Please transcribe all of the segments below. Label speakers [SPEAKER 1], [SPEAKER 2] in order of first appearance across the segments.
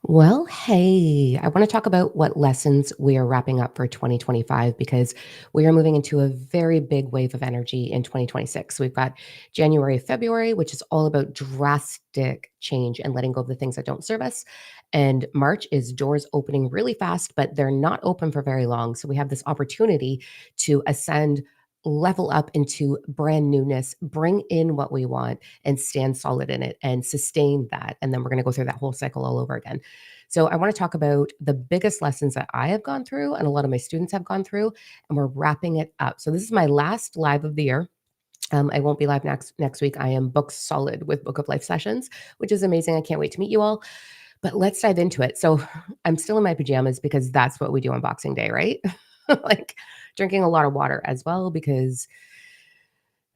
[SPEAKER 1] Well, hey, I want to talk about what lessons we are wrapping up for 2025 because we are moving into a very big wave of energy in 2026. We've got January, February, which is all about drastic change and letting go of the things that don't serve us. And March is doors opening really fast, but they're not open for very long. So we have this opportunity to ascend, level up into brand newness, bring in what we want and stand solid in it and sustain that. And then we're going to go through that whole cycle all over again. So I want to talk about the biggest lessons that I have gone through and a lot of my students have gone through, and we're wrapping it up. So this is my last live of the year. I won't be live next week. I am booked solid with Book of Life sessions, which is amazing. I can't wait to meet you all. But let's dive into it. So I'm still in my pajamas because that's what we do on Boxing Day, right? Like drinking a lot of water as well because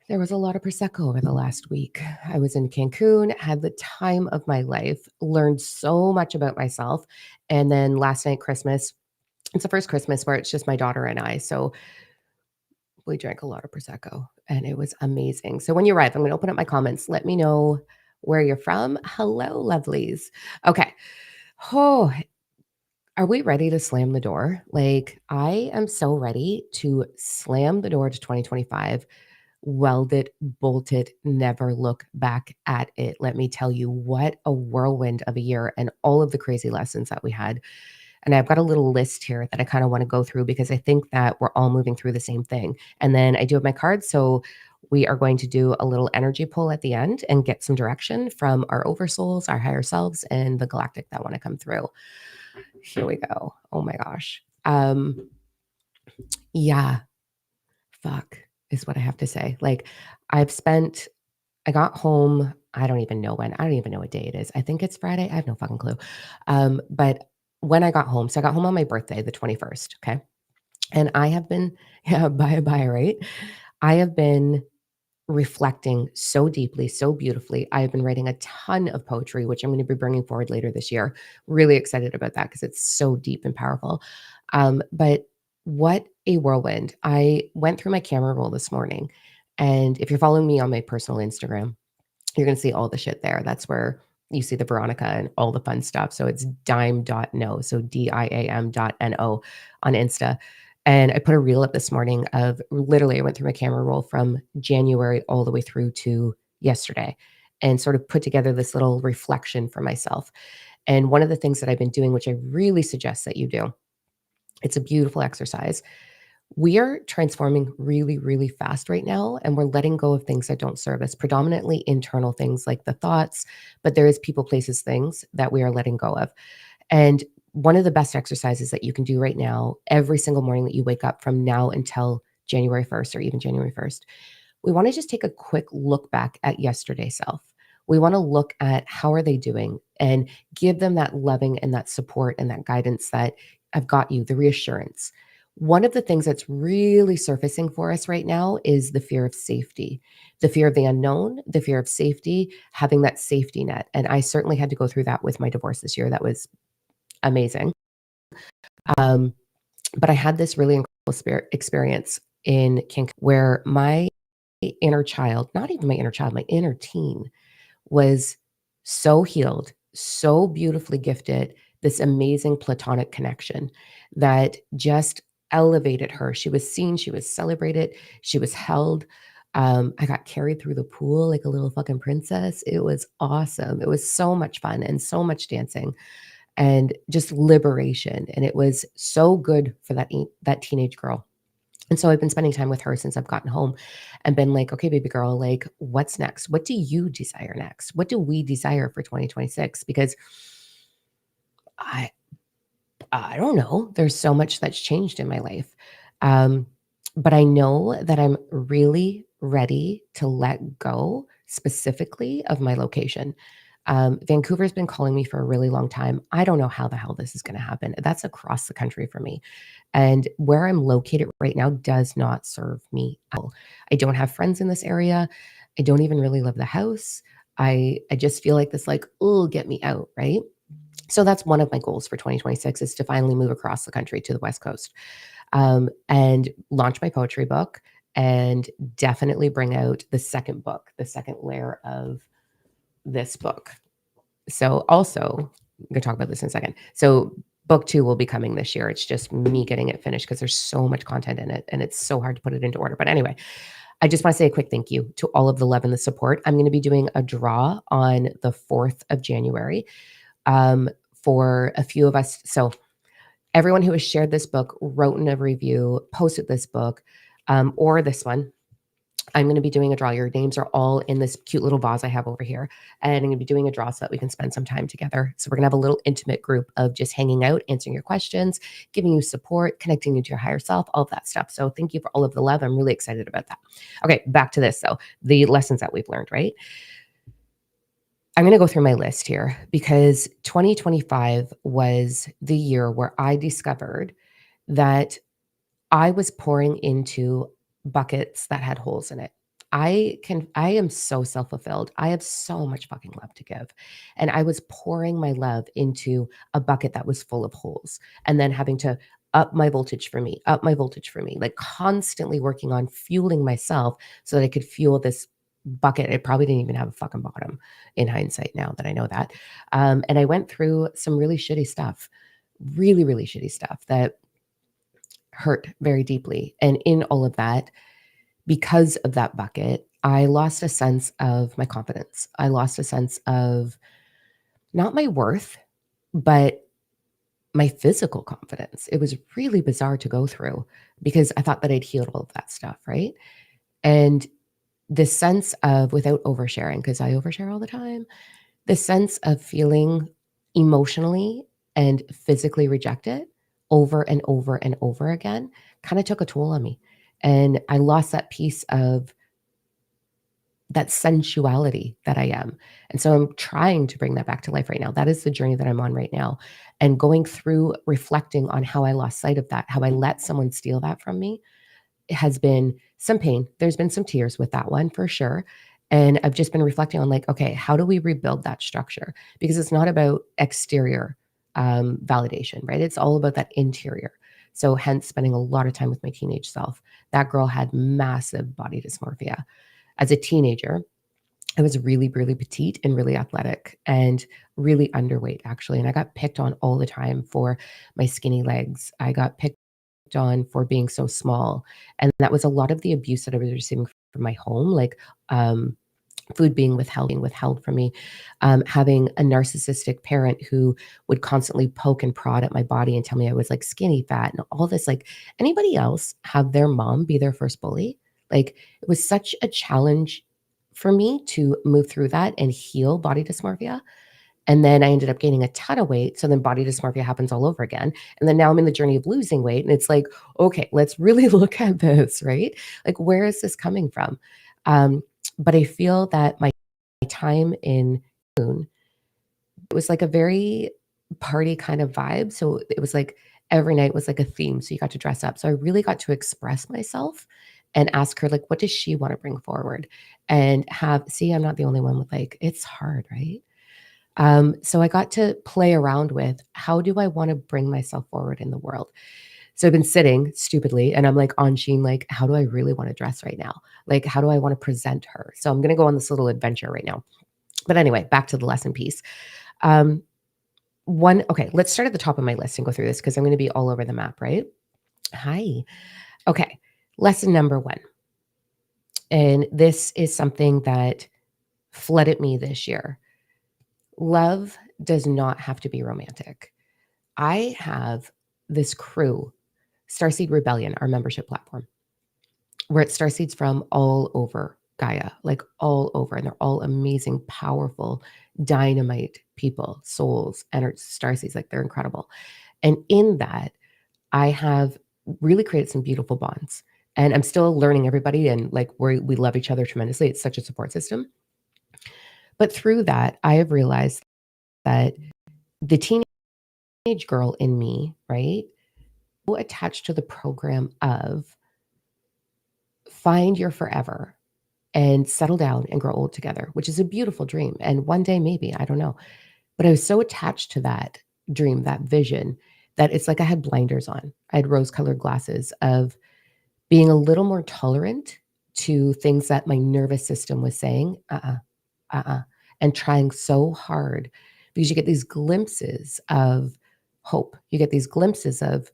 [SPEAKER 1] there was a lot of prosecco over the last week. I was in Cancun, had the time of my life, learned so much about myself. And then last night, Christmas, it's the first Christmas where it's just my daughter and I. So we drank a lot of prosecco and it was amazing. So when you arrive, I'm going to open up my comments. Let me know where you're from. Hello, lovelies. Okay. Oh, are we ready to slam the door? Like, I am so ready to slam the door to 2025, weld it, bolt it, never look back at it. Let me tell you what a whirlwind of a year and all of the crazy lessons that we had. And I've got a little list here that I kind of want to go through because I think that we're all moving through the same thing. And then I do have my cards. So we are going to do a little energy pull at the end and get some direction from our oversouls, our higher selves, and the galactic that want to come through. Here we go. Oh my gosh. Yeah, fuck is what I have to say. Like, I've spent I got home, I don't even know when. I don't even know what day it is. I think it's Friday. I have no fucking clue. But when I got home, so I got home on my birthday, the 21st, okay? And I have been yeah, bye, right? I have been reflecting so deeply, so beautifully. I have been writing a ton of poetry, which I'm going to be bringing forward later this year. Really excited about that because it's so deep and powerful. But what a whirlwind. I went through my camera roll this morning. And if you're following me on my personal Instagram, you're going to see all the shit there. That's where you see the Veronica and all the fun stuff. So it's dime.no. So diam.no on Insta. And I put a reel up this morning of literally, I went through my camera roll from January all the way through to yesterday and sort of put together this little reflection for myself. And one of the things that I've been doing, which I really suggest that you do, it's a beautiful exercise. We are transforming really, really fast right now, and we're letting go of things that don't serve us, predominantly internal things like the thoughts, but there is people, places, things that we are letting go of. And one of the best exercises that you can do right now, every single morning that you wake up from now until January 1st or even January 1st, we want to just take a quick look back at yesterday's self. We want to look at how are they doing and give them that loving and that support and that guidance that I've got you, the reassurance. One of the things that's really surfacing for us right now is the fear of safety, the fear of the unknown, the fear of safety, having that safety net. And I certainly had to go through that with my divorce this year. That was amazing. Um, but I had this really incredible experience in Cancun where my inner child, not even my inner child, my inner teen was so healed, so beautifully gifted, this amazing platonic connection that just elevated her. She was seen, she was celebrated, she was held. I got carried through the pool like a little fucking princess. It was awesome. It was so much fun and so much dancing and just liberation. And it was so good for that teenage girl. And so I've been spending time with her since I've gotten home and been like, okay, baby girl, like, what's next? What do you desire next? What do we desire for 2026? Because I I don't know. There's so much that's changed in my life. Um, but I know that I'm really ready to let go specifically of my location. Vancouver's been calling me for a really long time. I don't know how the hell this is going to happen. That's across the country for me. And where I'm located right now does not serve me at all. I don't have friends in this area. I don't even really love the house. I just feel like this, like, oh, get me out, right? So that's one of my goals for 2026 is to finally move across the country to the West Coast, and launch my poetry book and definitely bring out the second book, the second layer of this book. So also gonna talk about this in a second. So book 2 will be coming this year. It's just me getting it finished because there's so much content in it and it's so hard to put it into order. But anyway, I just want to say a quick thank you to all of the love and the support. I'm going to be doing a draw on the 4th of January for a few of us. So everyone who has shared this book, wrote in a review, posted this book, or this one, I'm going to be doing a draw. Your names are all in this cute little vase I have over here. And I'm going to be doing a draw so that we can spend some time together. So we're going to have a little intimate group of just hanging out, answering your questions, giving you support, connecting you to your higher self, all of that stuff. So thank you for all of the love. I'm really excited about that. Okay, back to this though, the lessons that we've learned, right? I'm going to go through my list here because 2025 was the year where I discovered that I was pouring into buckets that had holes in it. I am so self-fulfilled. I have so much fucking love to give. And I was pouring my love into a bucket that was full of holes and then having to up my voltage for me, up my voltage for me, like constantly working on fueling myself so that I could fuel this bucket. It probably didn't even have a fucking bottom in hindsight now that I know that. And I went through some really shitty stuff, really, really shitty stuff that hurt very deeply. And in all of that, because of that bucket, I lost a sense of my confidence. I lost a sense of not my worth, but my physical confidence. It was really bizarre to go through because I thought that I'd healed all of that stuff, right? And the sense of, without oversharing, because I overshare all the time, the sense of feeling emotionally and physically rejected over and over and over again kind of took a toll on me. And I lost that piece of that sensuality that I am. And so I'm trying to bring that back to life right now. That is the journey that I'm on right now. And going through reflecting on how I lost sight of that, how I let someone steal that from me, it has been some pain. There's been some tears with that one for sure. And I've just been reflecting on like, okay, how do we rebuild that structure? Because it's not about exterior validation, right? It's all about that interior. So hence spending a lot of time with my teenage self. That girl had massive body dysmorphia. As a teenager, I was really, really petite and really athletic and really underweight, actually. And I got picked on all the time for my skinny legs. I got picked on for being so small. And that was a lot of the abuse that I was receiving from my home, like food being withheld from me, having a narcissistic parent who would constantly poke and prod at my body and tell me I was like skinny fat and all this. Like, anybody else have their mom be their first bully? Like, it was such a challenge for me to move through that and heal body dysmorphia. And then I ended up gaining a ton of weight. So then body dysmorphia happens all over again. And then now I'm in the journey of losing weight. And it's like, okay, let's really look at this, right? Like, where is this coming from? But I feel that my time in June, it was like a very party kind of vibe. So it was like every night was like a theme. So you got to dress up. So I really got to express myself and ask her, like, what does she want to bring forward? And see, I'm not the only one with like, it's hard, right? So I got to play around with how do I want to bring myself forward in the world? So I've been sitting stupidly and I'm like on Sheen, like, how do I really want to dress right now? Like, how do I want to present her? So I'm going to go on this little adventure right now. But anyway, back to the lesson piece. Um, okay, let's start at the top of my list and go through this because I'm going to be all over the map, right? Hi. Okay. Lesson number 1. And this is something that flooded me this year. Love does not have to be romantic. I have this crew, Starseed Rebellion, our membership platform. We're at Starseeds from all over Gaia, like all over. And they're all amazing, powerful, dynamite people, souls, and Starseeds. Like, they're incredible. And in that, I have really created some beautiful bonds. And I'm still learning everybody, and like we love each other tremendously. It's such a support system. But through that, I have realized that the teenage girl in me, right, so attached to the program of find your forever and settle down and grow old together, which is a beautiful dream. And one day, maybe, I don't know. But I was so attached to that dream, that vision, that it's like I had blinders on. I had rose colored glasses of being a little more tolerant to things that my nervous system was saying, and trying so hard because you get these glimpses of hope. You get these glimpses of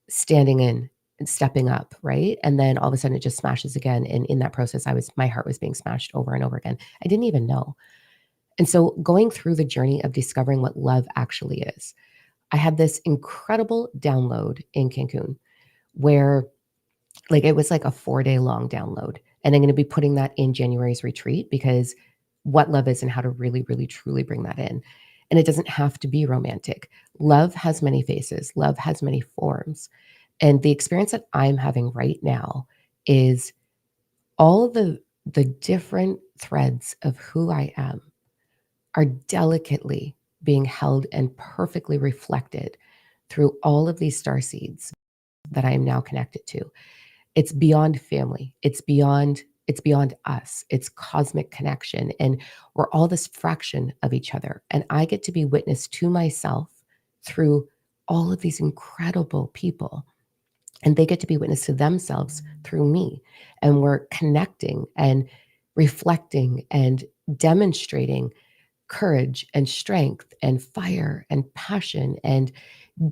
[SPEAKER 1] standing in and stepping up, right? And then all of a sudden it just smashes again. And in that process, my heart was being smashed over and over again. I didn't even know. And so going through the journey of discovering what love actually is, I had this incredible download in Cancun where like it was like a 4-day long download. And I'm going to be putting that in January's retreat because what love is and how to really, really, truly bring that in. And it doesn't have to be romantic. Love has many faces, love has many forms. And the experience that I'm having right now is all the different threads of who I am are delicately being held and perfectly reflected through all of these star seeds that I am now connected to. It's beyond family. It's beyond us. It's cosmic connection and we're all this fraction of each other and I get to be witness to myself through all of these incredible people and they get to be witness to themselves through me and we're connecting and reflecting and demonstrating courage and strength and fire and passion and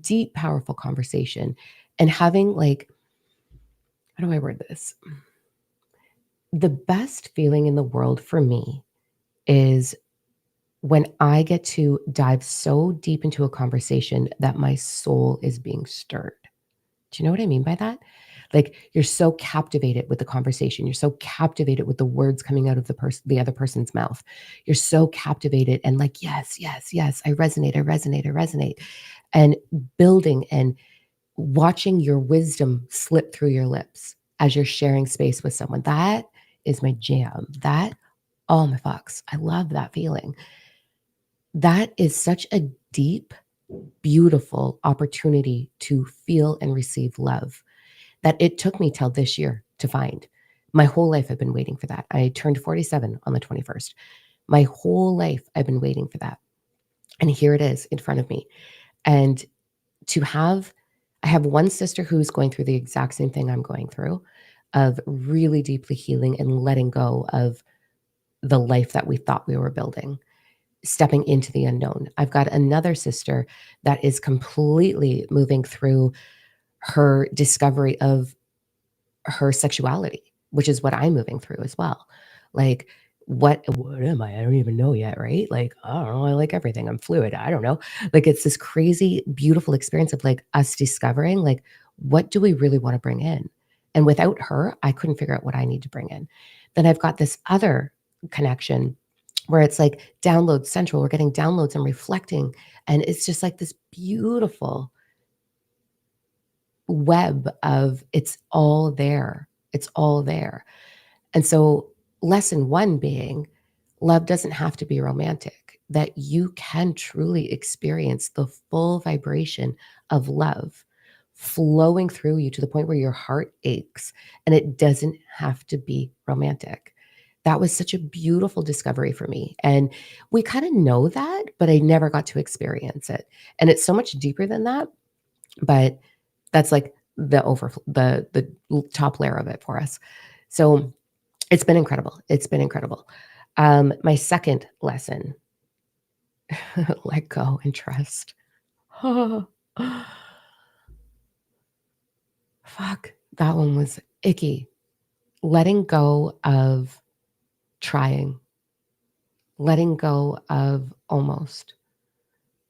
[SPEAKER 1] deep powerful conversation and having like how do I word this? The best feeling in the world for me is when I get to dive so deep into a conversation that my soul is being stirred. Do you know what I mean by that? Like you're so captivated with the conversation. You're so captivated with the words coming out of the other person's mouth. You're so captivated and like, yes, yes, yes, I resonate, I resonate, I resonate. And building and watching your wisdom slip through your lips as you're sharing space with someone. That is my jam. That, oh my fucks. I love that feeling. That is such a deep, beautiful opportunity to feel and receive love that it took me till this year to find. My whole life I've been waiting for that. I turned 47 on the 21st. My whole life I've been waiting for that. And here it is in front of me. And to have I have one sister who's going through the exact same thing I'm going through of really deeply healing and letting go of the life that we thought we were building, stepping into the unknown. I've got another sister that is completely moving through her discovery of her sexuality, which is what I'm moving through as well. Like, what am I? I don't even know yet, right? Like, I don't know. I like everything. I'm fluid. I don't know. Like, it's this crazy, beautiful experience of like us discovering, like, what do we really want to bring in? And without her, I couldn't figure out what I need to bring in. Then I've got this other connection where it's like download central. We're getting downloads and reflecting. And it's just like this beautiful web of it's all there. It's all there. And so, lesson one being love doesn't have to be romantic, that you can truly experience the full vibration of love flowing through you to the point where your heart aches, and it doesn't have to be romantic. That was such a beautiful discovery for me. And we kind of know that, but I never got to experience it. And it's so much deeper than that. But that's like the top layer of it for us. So it's been incredible. It's been incredible. My second lesson, let go and trust. Fuck, that one was icky. Letting go of trying, letting go of almost,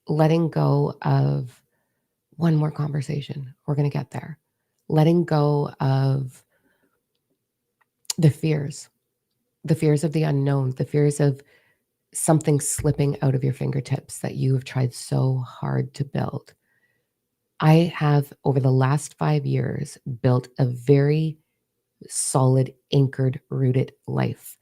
[SPEAKER 1] letting go of one more conversation. We're going to get there. Letting go of the fears, the fears of the unknown, the fears of something slipping out of your fingertips that you have tried so hard to build. I have, over the last 5 years, built a very solid, anchored, rooted life.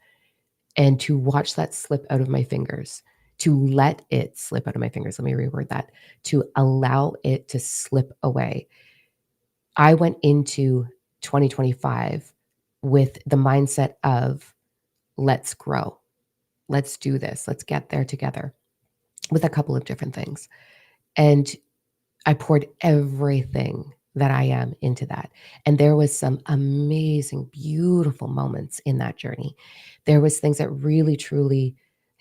[SPEAKER 1] And to watch that slip out of my fingers, to let it slip out of my fingers, let me reword that, to allow it to slip away. I went into 2025 with the mindset of let's grow, let's do this, let's get there together with a couple of different things. And I poured everything that I am into that. And there was some amazing, beautiful moments in that journey. There was things that really, truly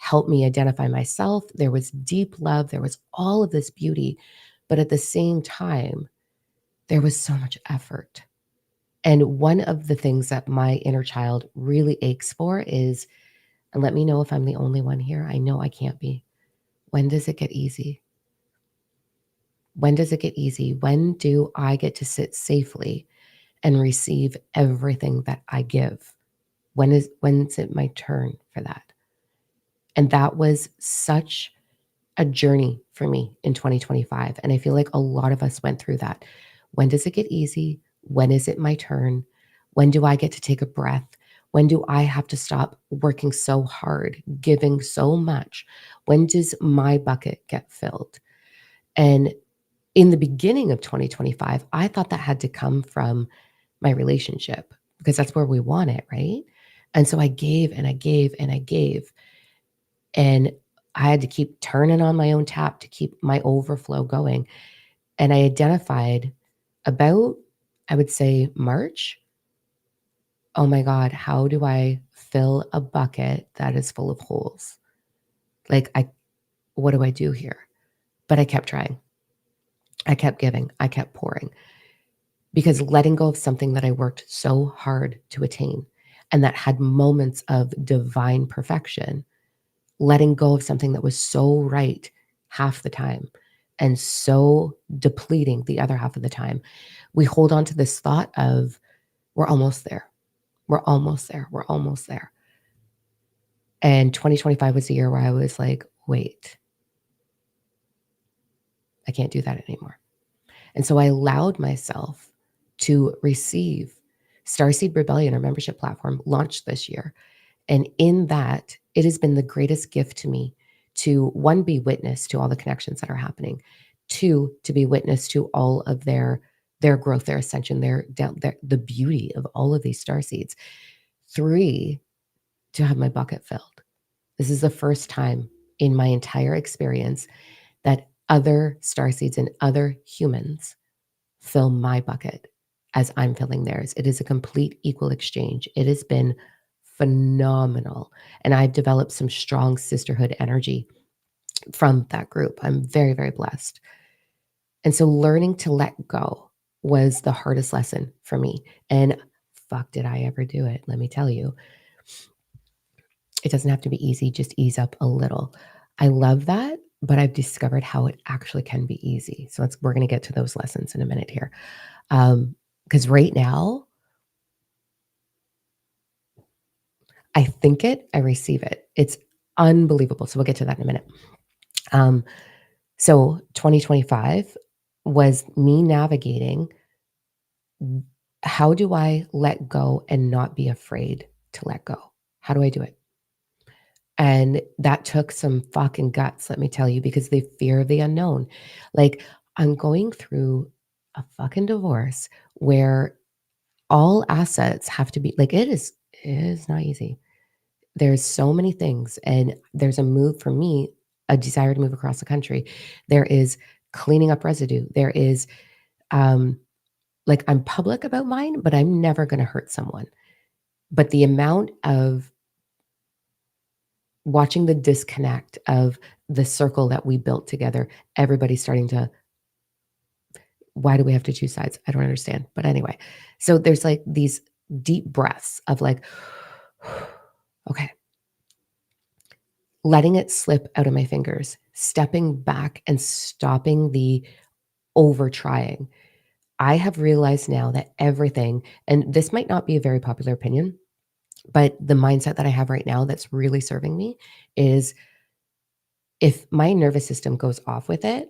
[SPEAKER 1] helped me identify myself. There was deep love. There was all of this beauty. But at the same time, there was so much effort. And one of the things that my inner child really aches for is, and let me know if I'm the only one here. I know I can't be. When does it get easy? When does it get easy? When do I get to sit safely and receive everything that I give? When's it my turn for that? And that was such a journey for me in 2025. And I feel like a lot of us went through that. When does it get easy? When is it my turn? When do I get to take a breath? When do I have to stop working so hard, giving so much? When does my bucket get filled? And in the beginning of 2025, I thought that had to come from my relationship because that's where we want it, right? And so I gave and I gave and I gave. And I had to keep turning on my own tap to keep my overflow going. And I identified about, I would say, March. Oh my God, how do I fill a bucket that is full of holes? Like, what do I do here? But I kept trying. I kept giving. I kept pouring because letting go of something that I worked so hard to attain and that had moments of divine perfection, letting go of something that was so right half the time and so depleting the other half of the time. We hold on to this thought of, we're almost there. We're almost there. We're almost there. And 2025 was the year where I was like, wait, I can't do that anymore. And so I allowed myself to receive Starseed Rebellion, our membership platform, launched this year. And in that, it has been the greatest gift to me to, one, be witness to all the connections that are happening, two, to be witness to all of their growth, their ascension, the beauty of all of these star seeds, three, to have my bucket filled. This is the first time in my entire experience that other star seeds and other humans fill my bucket as I'm filling theirs. It is a complete equal exchange. It has been phenomenal. And I've developed some strong sisterhood energy from that group. I'm very, very blessed. And so learning to let go was the hardest lesson for me. And fuck, did I ever do it? Let me tell you, it doesn't have to be easy, just ease up a little. I love that, but I've discovered how it actually can be easy. So we're going to get to those lessons in a minute here. Because right now, I think it, I receive it. It's unbelievable. So we'll get to that in a minute. So 2025 was me navigating, how do I let go and not be afraid to let go? How do I do it? And that took some fucking guts, let me tell you, because the fear of the unknown. Like, I'm going through a fucking divorce where all assets have to be like, it is not easy. There's so many things, and there's a move for me, a desire to move across the country. There is cleaning up residue. There is, like, I'm public about mine, but I'm never gonna hurt someone. But the amount of watching the disconnect of the circle that we built together, everybody starting to, why do we have to choose sides? I don't understand. But anyway, so there's like these deep breaths of like, okay, letting it slip out of my fingers, stepping back and stopping the over trying. I have realized now that everything, and this might not be a very popular opinion, but the mindset that I have right now that's really serving me is, if my nervous system goes off with it,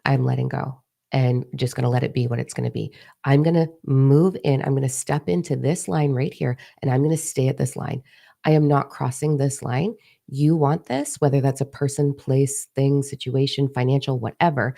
[SPEAKER 1] I'm letting go and just going to let it be what it's going to be. I'm going to move in. I'm going to step into this line right here, and I'm going to stay at this line. I am not crossing this line. You want this, whether that's a person, place, thing, situation, financial, whatever,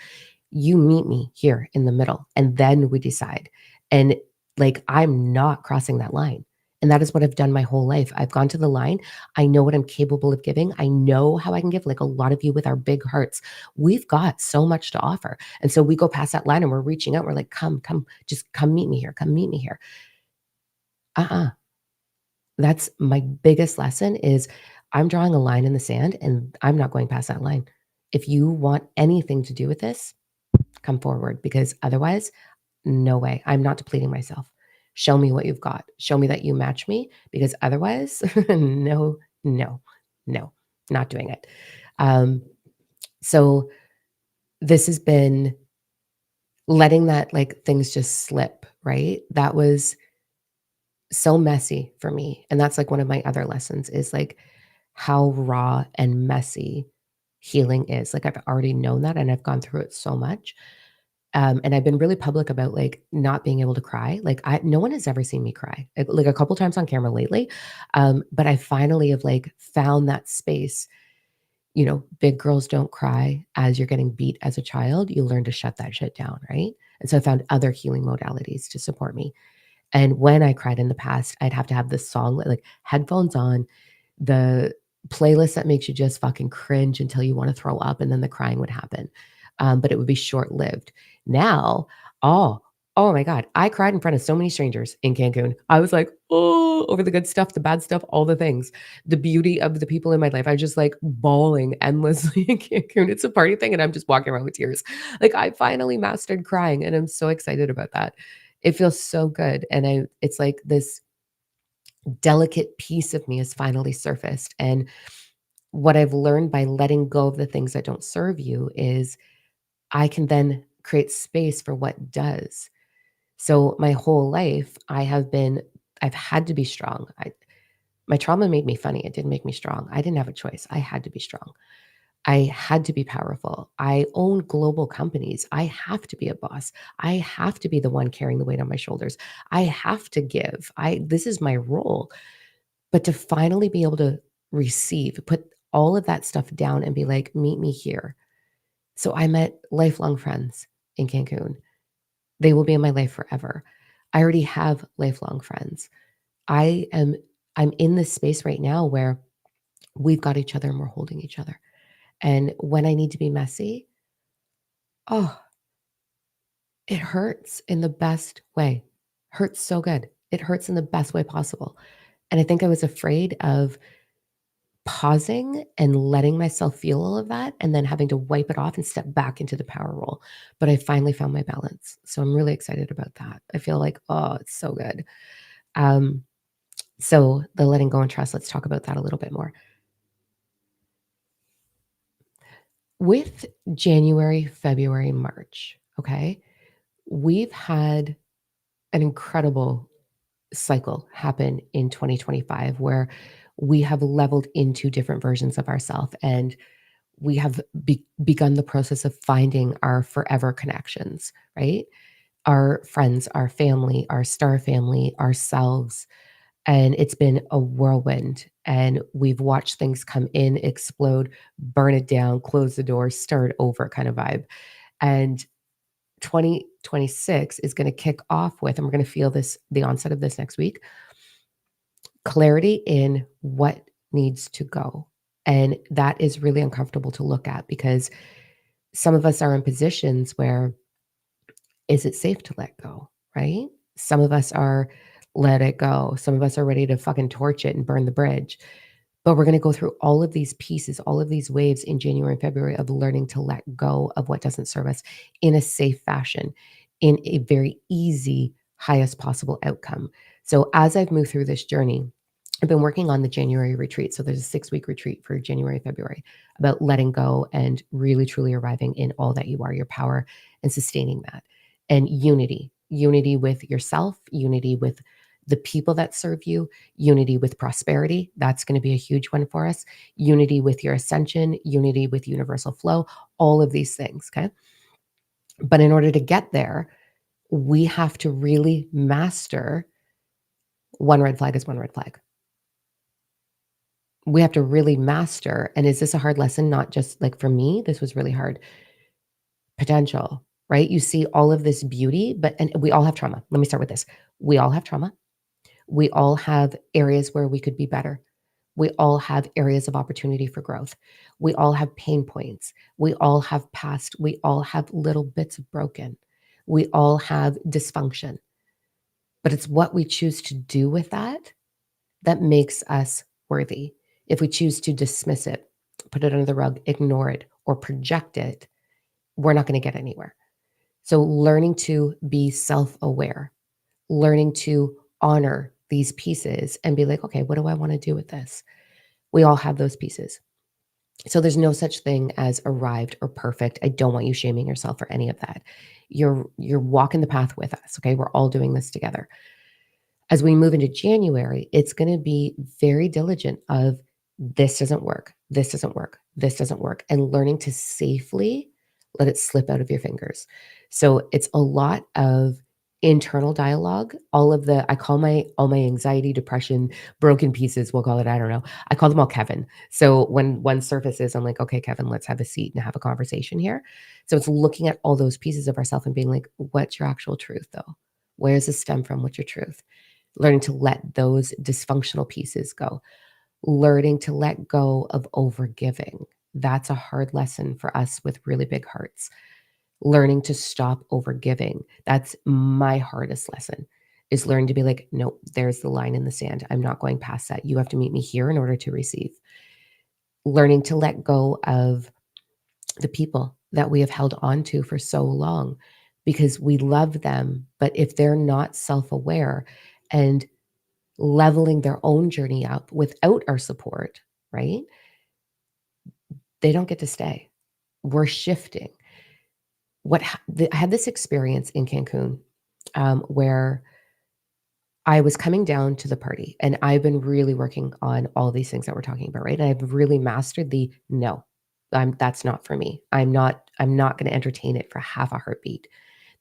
[SPEAKER 1] you meet me here in the middle, and then we decide. And like, I'm not crossing that line. And that is what I've done my whole life. I've gone to the line. I know what I'm capable of giving. I know how I can give. Like a lot of you with our big hearts, we've got so much to offer. And so we go past that line and we're reaching out. We're like, come, just come meet me here. Come meet me here. Uh-uh. That's my biggest lesson is, I'm drawing a line in the sand and I'm not going past that line. If you want anything to do with this, come forward because otherwise, no way. I'm not depleting myself. Show me what you've got. Show me that you match me because otherwise, no, no, no, not doing it. Um, so this has been letting that like things just slip, right? That was so messy for me. And that's like one of my other lessons is like how raw and messy healing is. Like I've already known that and I've gone through it so much. And I've been really public about like not being able to cry. Like no one has ever seen me cry. Like a couple times on camera lately. But I finally have like found that space. You know, big girls don't cry as you're getting beat as a child. You learn to shut that shit down, right? And so I found other healing modalities to support me. And when I cried in the past, I'd have to have this song like headphones on, the playlist that makes you just fucking cringe until you want to throw up, and then the crying would happen. But it would be short lived. Now, oh, oh my God, I cried in front of so many strangers in Cancun. I was like, oh, over the good stuff, the bad stuff, all the things, the beauty of the people in my life. I was just like bawling endlessly in Cancun. It's a party thing, and I'm just walking around with tears. Like I finally mastered crying, and I'm so excited about that. It feels so good. And it's like this delicate piece of me has finally surfaced. And what I've learned by letting go of the things that don't serve you is I can then create space for what does. So my whole life, I've had to be strong. My trauma made me funny. It didn't make me strong. I didn't have a choice. I had to be strong. I had to be powerful. I own global companies. I have to be a boss. I have to be the one carrying the weight on my shoulders. I have to give. This is my role. But to finally be able to receive, put all of that stuff down and be like, meet me here. So I met lifelong friends in Cancun. They will be in my life forever. I already have lifelong friends. I am I'm in this space right now where we've got each other and we're holding each other. And when I need to be messy, oh, it hurts in the best way. Hurts so good. It hurts in the best way possible. And I think I was afraid of pausing and letting myself feel all of that and then having to wipe it off and step back into the power role. But I finally found my balance. So I'm really excited about that. I feel like, oh, it's so good. Um, so the letting go and trust, let's talk about that a little bit more. With January, February, March, okay, we've had an incredible cycle happen in 2025 where we have leveled into different versions of ourselves and we have begun the process of finding our forever connections, right? Our friends, our family, our star family, ourselves. And it's been a whirlwind. And we've watched things come in, explode, burn it down, close the door, start over kind of vibe. And 2026 is going to kick off with, and we're going to feel this, the onset of this next week, clarity in what needs to go. And that is really uncomfortable to look at because some of us are in positions where is it safe to let go, right? Some of us are let it go. Some of us are ready to fucking torch it and burn the bridge. But we're going to go through all of these pieces, all of these waves in January and February of learning to let go of what doesn't serve us in a safe fashion, in a very easy, highest possible outcome. So as I've moved through this journey, I've been working on the January retreat. So there's a 6-week retreat for January, February about letting go and really, truly arriving in all that you are, your power, and sustaining that. And unity with yourself, unity with the people that serve you, unity with prosperity. That's going to be a huge one for us. Unity with your ascension, unity with universal flow, all of these things. Okay. But in order to get there, we have to really master one red flag is one red flag. We have to really master. And is this a hard lesson? Not just like for me, this was really hard. Potential, right? You see all of this beauty, and we all have trauma. Let me start with this. We all have trauma. We all have areas where we could be better. We all have areas of opportunity for growth. We all have pain points. We all have past. We all have little bits of broken. We all have dysfunction. But it's what we choose to do with that that makes us worthy. If we choose to dismiss it, put it under the rug, ignore it, or project it, we're not going to get anywhere. So, learning to be self aware, learning to honor these pieces and be like, okay, what do I want to do with this? We all have those pieces. So there's no such thing as arrived or perfect. I don't want you shaming yourself for any of that. You're walking the path with us, okay? We're all doing this together. As we move into January, it's going to be very diligent of this doesn't work. This doesn't work. This doesn't work and learning to safely let it slip out of your fingers. So it's a lot of internal dialogue, all of the I call my all my anxiety, depression, broken pieces, we'll call it, I don't know. I call them all Kevin. So when one surfaces, I'm like, okay, Kevin, let's have a seat and have a conversation here. So it's looking at all those pieces of ourselves and being like, what's your actual truth though? Where does this stem from? What's your truth? Learning to let those dysfunctional pieces go, learning to let go of overgiving. That's a hard lesson for us with really big hearts. Learning to stop overgiving. That's my hardest lesson is learning to be like, no, there's the line in the sand. I'm not going past that. You have to meet me here in order to receive. Learning to let go of the people that we have held on to for so long because we love them. But if they're not self aware and leveling their own journey up without our support, right? They don't get to stay. We're shifting. I had this experience in Cancun where I was coming down to the party, and I've been really working on all these things that we're talking about, right? And I've really mastered the no, that's not for me. I'm not going to entertain it for half a heartbeat.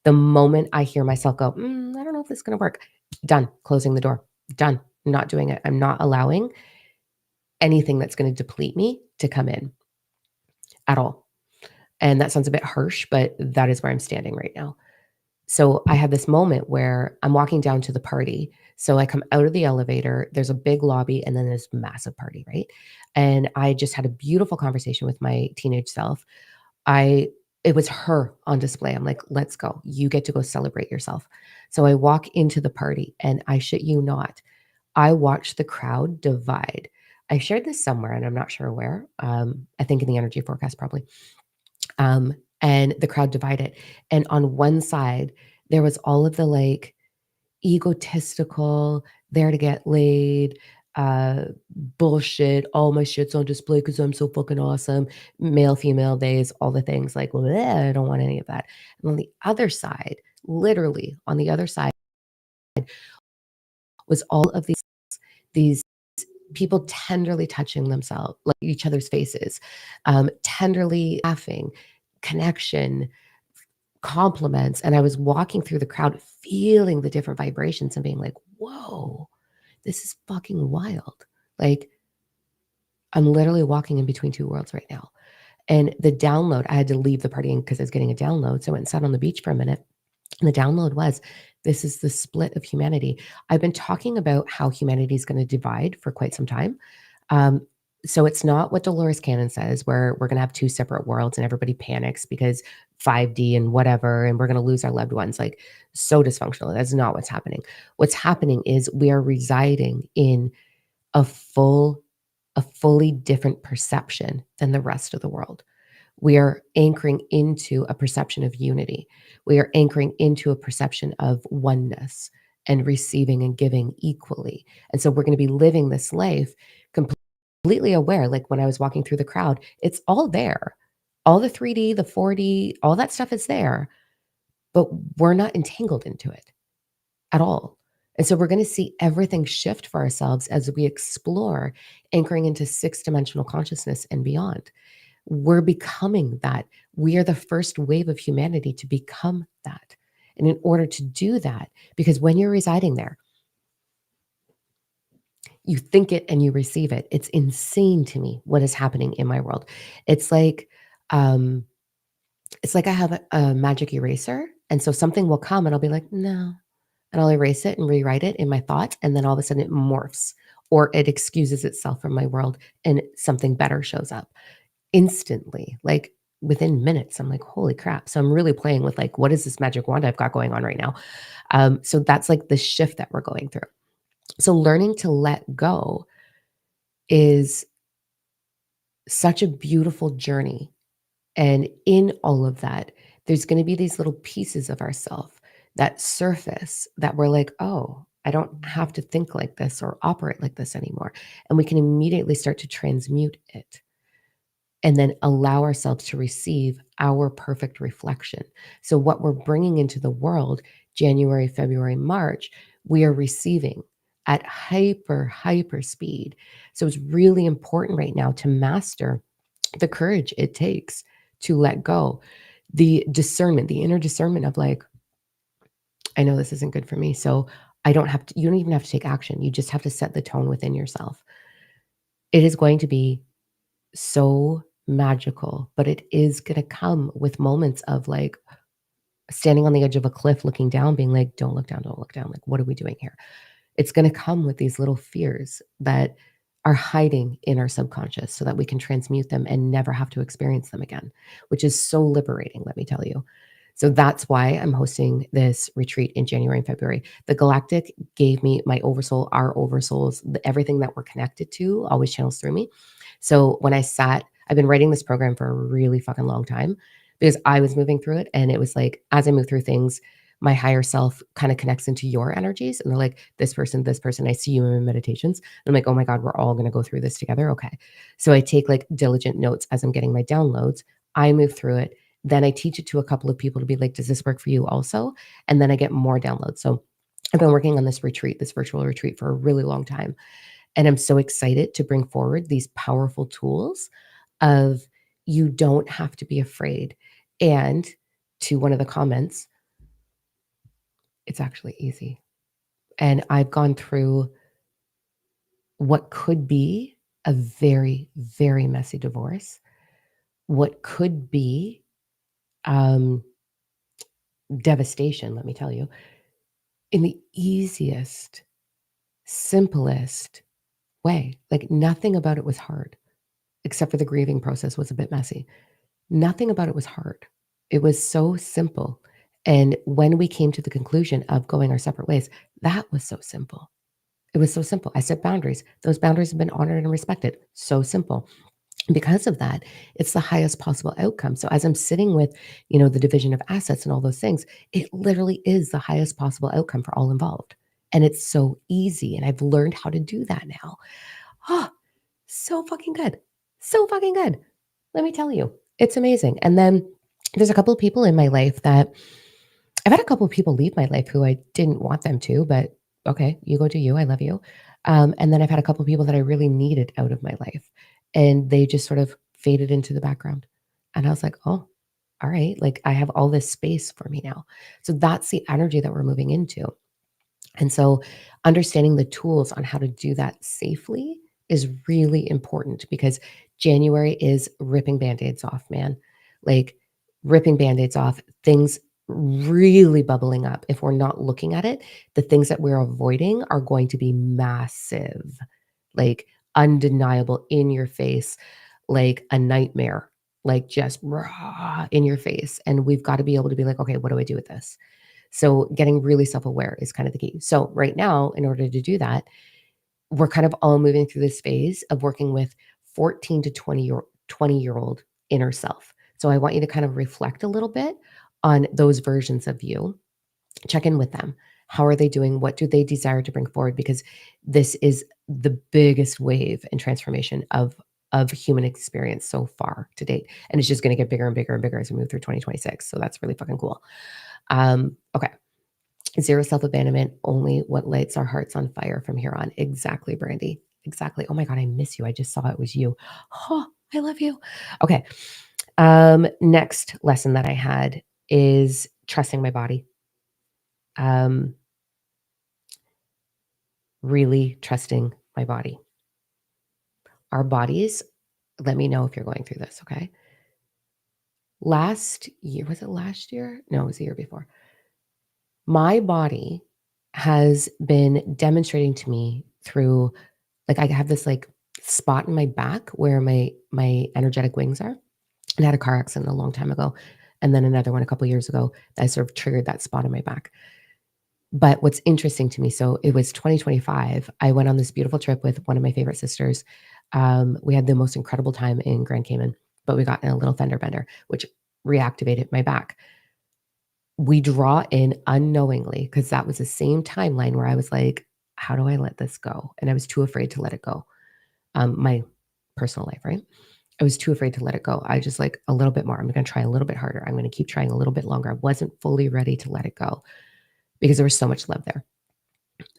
[SPEAKER 1] The moment I hear myself go, I don't know if this is going to work, done, closing the door, done, not doing it. I'm not allowing anything that's going to deplete me to come in at all. And that sounds a bit harsh, but that is where I'm standing right now. So I had this moment where I'm walking down to the party. So I come out of the elevator, there's a big lobby, and then this massive party, right? And I just had a beautiful conversation with my teenage self. I It was her on display. I'm like, let's go. You get to go celebrate yourself. So I walk into the party and I shit you not, I watched the crowd divide. I shared this somewhere and I'm not sure where. I think in the energy forecast, probably. And the crowd divided. And on one side, there was all of the like egotistical, there to get laid, uh, bullshit. All my shit's on display because I'm so fucking awesome. Male, female days, all the things like, "Bleh, I don't want any of that." And on the other side, literally on the other side, was all of these people tenderly touching themselves, like each other's faces, tenderly laughing, connection, compliments. And I was walking through the crowd, feeling the different vibrations and being like, whoa, this is fucking wild. Like, I'm literally walking in between two worlds right now. And the download, I had to leave the partying because I was getting a download. So I went and sat on the beach for a minute. And the download was this is the split of humanity. I've been talking about how humanity is going to divide for quite some time. Um, so it's not what Dolores Cannon says, where we're going to have two separate worlds and everybody panics because 5D and whatever, and we're going to lose our loved ones. Like, so dysfunctional. That's not what's happening. What's happening is we are residing in a full, a fully different perception than the rest of the world. We are anchoring into a perception of unity. We are anchoring into a perception of oneness and receiving and giving equally. And so we're going to be living this life completely aware. Like when I was walking through the crowd, it's all there. All the 3D, the 4D, all that stuff is there, but we're not entangled into it at all. And so we're going to see everything shift for ourselves as we explore anchoring into six dimensional consciousness and beyond. We're becoming that. We are the first wave of humanity to become that. And in order to do that, because when you're residing there, you think it and you receive it. It's insane to me what is happening in my world. It's like, um, it's like I have a magic eraser, and so something will come and I'll be like, "No." And I'll erase it and rewrite it in my thought, and then all of a sudden it morphs or it excuses itself from my world and something better shows up instantly, like within minutes. I'm like, "Holy crap." So I'm really playing with like, what is this magic wand I've got going on right now? So that's like the shift that we're going through. So learning to let go is such a beautiful journey. And in all of that, there's going to be these little pieces of ourself that surface that we're like, oh, I don't have to think like this or operate like this anymore. And we can immediately start to transmute it and then allow ourselves to receive our perfect reflection. So, what we're bringing into the world, January, February, March, we are receiving at hyper speed. So, it's really important right now to master the courage it takes to let go, the discernment, the inner discernment of like, I know this isn't good for me. So, I don't have to, you don't even have to take action. You just have to set the tone within yourself. It is going to be so magical, but it is gonna come with moments of, like, standing on the edge of a cliff looking down, being like, "Don't look down, don't look down, like, what are we doing here?" It's gonna come with these little fears that are hiding in our subconscious so that we can transmute them and never have to experience them again, which is so liberating, let me tell you. So that's why I'm hosting this retreat in January and February. The Galactic gave me my oversoul, our oversouls, everything that we're connected to always channels through me. So when I sat, I've been writing this program for a really fucking long time because I was moving through it. And it was like, as I move through things, my higher self kind of connects into your energies. And they're like, this person, I see you in meditations. And I'm like, oh my God, we're all going to go through this together. Okay. So I take like diligent notes as I'm getting my downloads. I move through it. Then I teach it to a couple of people to be like, does this work for you also? And then I get more downloads. So I've been working on this retreat, this virtual retreat for a really long time. And I'm so excited to bring forward these powerful tools of you don't have to be afraid. And to one of the comments, it's actually easy. And I've gone through what could be a very, very messy divorce, what could be um, devastation, let me tell you, in the easiest, simplest way. Like nothing about it was hard, except for the grieving process was a bit messy. Nothing about it was hard. It was so simple. And when we came to the conclusion of going our separate ways, that was so simple. It was so simple. I set boundaries. Those boundaries have been honored and respected. So simple. Because of that, it's the highest possible outcome. So as I'm sitting with, the division of assets and all those things, it literally is the highest possible outcome for all involved. And it's so easy. And I've learned how to do that now. Oh, so fucking good. So fucking good. Let me tell you, it's amazing. And then there's a couple of people in my life that I've had a couple of people leave my life who I didn't want them to, but okay, you go do you. I love you. And then I've had a couple of people that I really needed out of my life, and they just sort of faded into the background. And I was like, oh, all right, like I have all this space for me now. So that's the energy that we're moving into. And so understanding the tools on how to do that safely is really important because January is ripping band-aids off, man. Like ripping band-aids off, things really bubbling up. If we're not looking at it, the things that we're avoiding are going to be massive, like undeniable in your face, like a nightmare, like just raw in your face. And we've got to be able to be like, okay, what do I do with this? So getting really self-aware is kind of the key. So right now, in order to do that, we're kind of all moving through this phase of working with 14 to 20-year-old inner self. So I want you to kind of reflect a little bit on those versions of you. Check in with them. How are they doing? What do they desire to bring forward? Because this is the biggest wave and transformation of human experience so far to date. And it's just going to get bigger and bigger and bigger as we move through 2026. So that's really fucking cool. Okay. Zero self-abandonment, only what lights our hearts on fire from here on. Exactly, Brandy. Exactly. Oh my God, I miss you. I just saw it was you. Oh, I love you. Okay. Next lesson that I had is trusting my body. Um, really trusting my body. Our bodies, let me know if you're going through this, okay? Last year, was it last year? No, it was the year before. My body has been demonstrating to me through like I have this like spot in my back where my energetic wings are. And I had a car accident a long time ago, and then another one a couple years ago that sort of triggered that spot in my back. But what's interesting to me, so it was 2025. I went on this beautiful trip with one of my favorite sisters. We had the most incredible time in Grand Cayman, but we got in a little fender bender, which reactivated my back. We draw in unknowingly because that was the same timeline where I was like, how do I let this go? And I was too afraid to let it go. My personal life, right? I was too afraid to let it go. I just like a little bit more. I'm going to try a little bit harder. I'm going to keep trying a little bit longer. I wasn't fully ready to let it go because there was so much love there.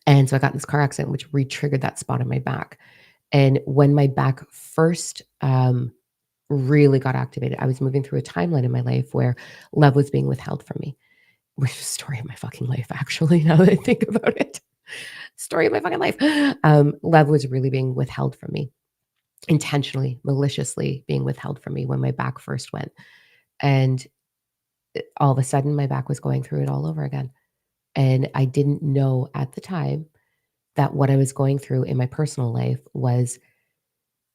[SPEAKER 1] And so I got in this car accident, which re-triggered that spot in my back. And when my back first really got activated, I was moving through a timeline in my life where love was being withheld from me, which is the story of my fucking life, actually, now that I think about it. Story of my fucking life. Love was really being withheld from me, intentionally, maliciously being withheld from me when my back first went. And all of a sudden, my back was going through it all over again. And I didn't know at the time that what I was going through in my personal life was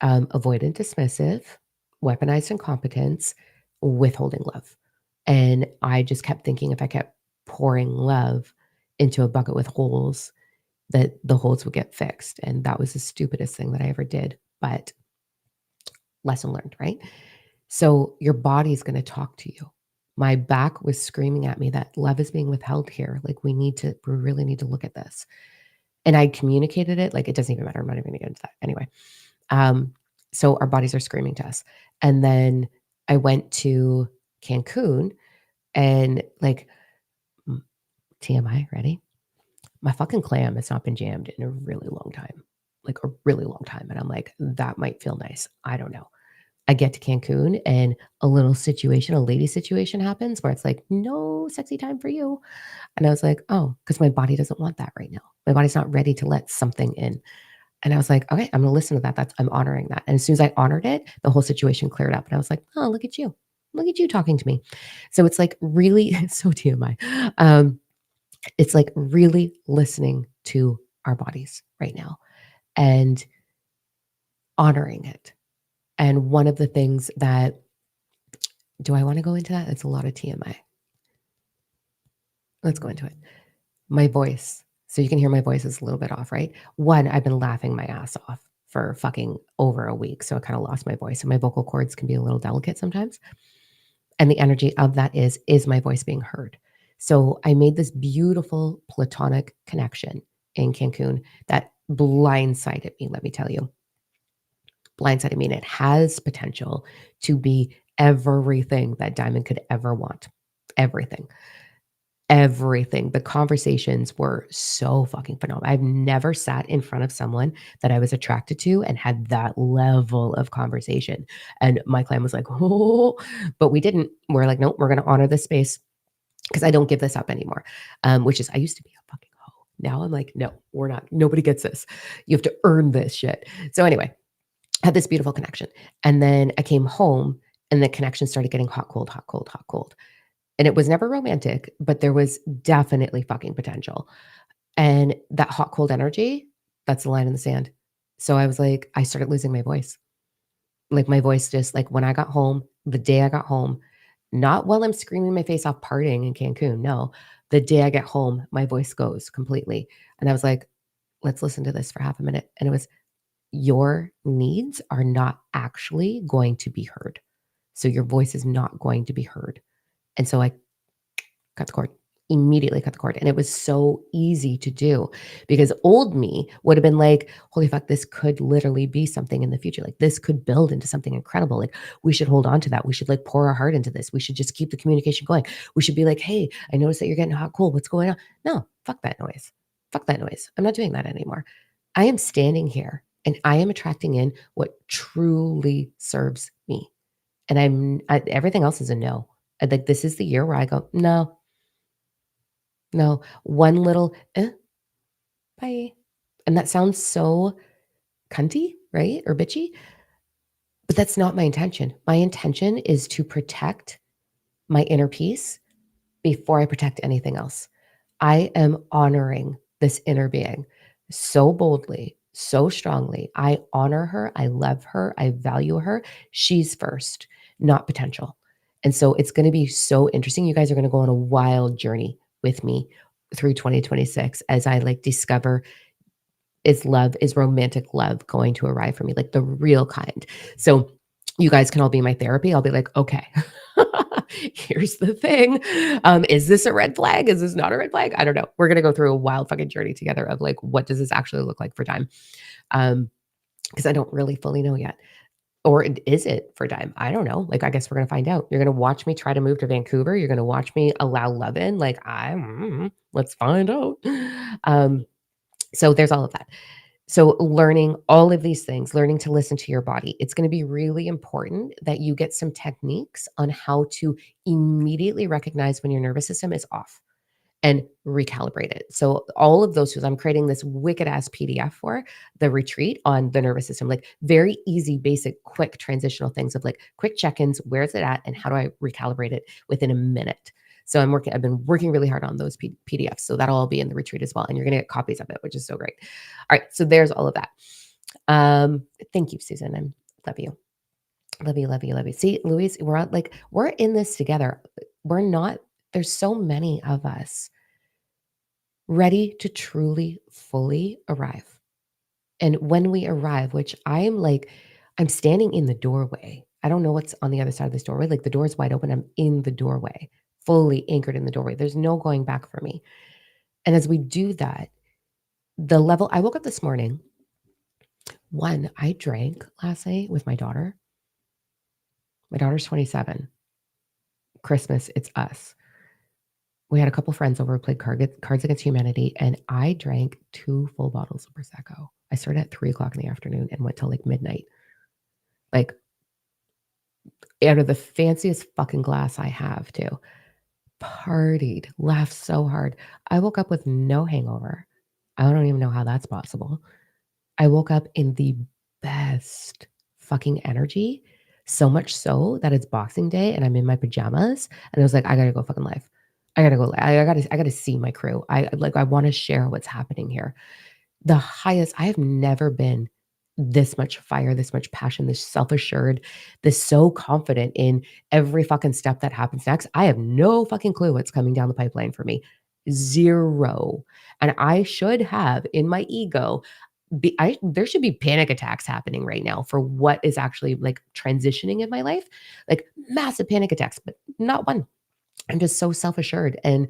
[SPEAKER 1] avoidant dismissive, weaponized incompetence, withholding love. And I just kept thinking if I kept pouring love into a bucket with holes, that the holes would get fixed. And that was the stupidest thing that I ever did. But lesson learned, right? So your body's going to talk to you. My back was screaming at me that love is being withheld here. Like we really need to look at this. And I communicated it. Like it doesn't even matter. I'm not even going to get into that anyway. Um, so our bodies are screaming to us. And then I went to Cancun and like TMI, ready? My fucking clam has not been jammed in a really long time, like a really long time. And I'm like, that might feel nice. I don't know. I get to Cancun and a little situation, a lady situation happens where it's like, no sexy time for you. And I was like, oh, because my body doesn't want that right now. My body's not ready to let something in. And I was like, okay, I'm gonna listen to that. I'm honoring that. And as soon as I honored it, the whole situation cleared up. And I was like, oh, look at you. Look at you talking to me. So it's like really so TMI. It's like really listening to our bodies right now and honoring it. And one of the things that do I want to go into that? It's a lot of TMI. Let's go into it. My voice. So you can hear my voice is a little bit off, right? One, I've been laughing my ass off for fucking over a week. So I kind of lost my voice and my vocal cords can be a little delicate sometimes. And the energy of that is my voice being heard? So I made this beautiful platonic connection in Cancun that blindsided me, let me tell you. Blindsided me. And it has potential to be everything that Diamond could ever want. Everything. Everything. The conversations were so fucking phenomenal. I've never sat in front of someone that I was attracted to and had that level of conversation. And my clan was like, oh, but we didn't. We're like, nope, we're going to honor this space because I don't give this up anymore. Which is, I used to be a fucking hoe. Now I'm like, no, we're not. Nobody gets this. You have to earn this shit. So anyway, I had this beautiful connection. And then I came home and the connection started getting hot, cold, hot, cold, hot, cold. And it was never romantic, but there was definitely fucking potential. And that hot, cold energy, that's the line in the sand. So I was like, I started losing my voice. Like my voice just like when I got home, the day I got home, not while I'm screaming my face off partying in Cancun. No, the day I get home, my voice goes completely. And I was like, let's listen to this for half a minute. And it was, your needs are not actually going to be heard. So your voice is not going to be heard. And so I cut the cord, immediately cut the cord. And it was so easy to do because old me would have been like, holy fuck, this could literally be something in the future. Like this could build into something incredible. Like we should hold on to that. We should like pour our heart into this. We should just keep the communication going. We should be like, hey, I noticed that you're getting hot, cold. What's going on? No, fuck that noise. Fuck that noise. I'm not doing that anymore. I am standing here and I am attracting in what truly serves me. And everything else is a no. Like this is the year where I go, no, no, one little, bye. And that sounds so cunty, right? Or bitchy, but that's not my intention. My intention is to protect my inner peace before I protect anything else. I am honoring this inner being so boldly, so strongly. I honor her. I love her. I value her. She's first, not potential. And so it's going to be so interesting. You guys are going to go on a wild journey with me through 2026 as I like discover is love, is romantic love going to arrive for me, like the real kind. So you guys can all be my therapy. I'll be like, okay, here's the thing. Is this a red flag? Is this not a red flag? I don't know. We're gonna go through a wild fucking journey together of like, what does this actually look like for time? Because I don't really fully know yet. Or is it for time? I don't know. Like, I guess we're gonna find out. You're gonna watch me try to move to Vancouver. You're gonna watch me allow love in. Like, let's find out. Um, so there's all of that. So learning all of these things, learning to listen to your body, it's going to be really important that you get some techniques on how to immediately recognize when your nervous system is off and recalibrate it. So all of those tools, I'm creating this wicked ass PDF for the retreat on the nervous system, like very easy, basic, quick transitional things of like quick check-ins, where's it at and how do I recalibrate it within a minute? So I've been working really hard on those PDFs. So that'll all be in the retreat as well. And you're going to get copies of it, which is so great. All right. So there's all of that. Thank you, Susan. I love you. Love you, love you, love you. See, Louise, we're in this together. We're not, there's so many of us ready to truly, fully arrive. And when we arrive, which I'm standing in the doorway. I don't know what's on the other side of this doorway. Like the door's wide open. I'm in the doorway, fully anchored in the doorway. There's no going back for me. And as we do that, I woke up this morning. One, I drank last night with my daughter. My daughter's 27. Christmas, it's us. We had a couple friends over, played Cards Against Humanity, and I drank 2 full bottles of Prosecco. I started at 3:00 in the afternoon and went till like midnight. Like, out of the fanciest fucking glass I have too. Partied, laughed so hard. I woke up with no hangover. I don't even know how that's possible. I woke up in the best fucking energy, so much so that it's Boxing Day and I'm in my pajamas, and I was like, "I gotta go fucking live. I gotta go I gotta see my crew. I wanna share what's happening here." I have never been this much fire, this much passion, this self-assured, this so confident in every fucking step that happens next. I have no fucking clue what's coming down the pipeline for me. 0. And I should have in my ego there should be panic attacks happening right now for what is actually like transitioning in my life. Like massive panic attacks, but not one. I'm just so self-assured and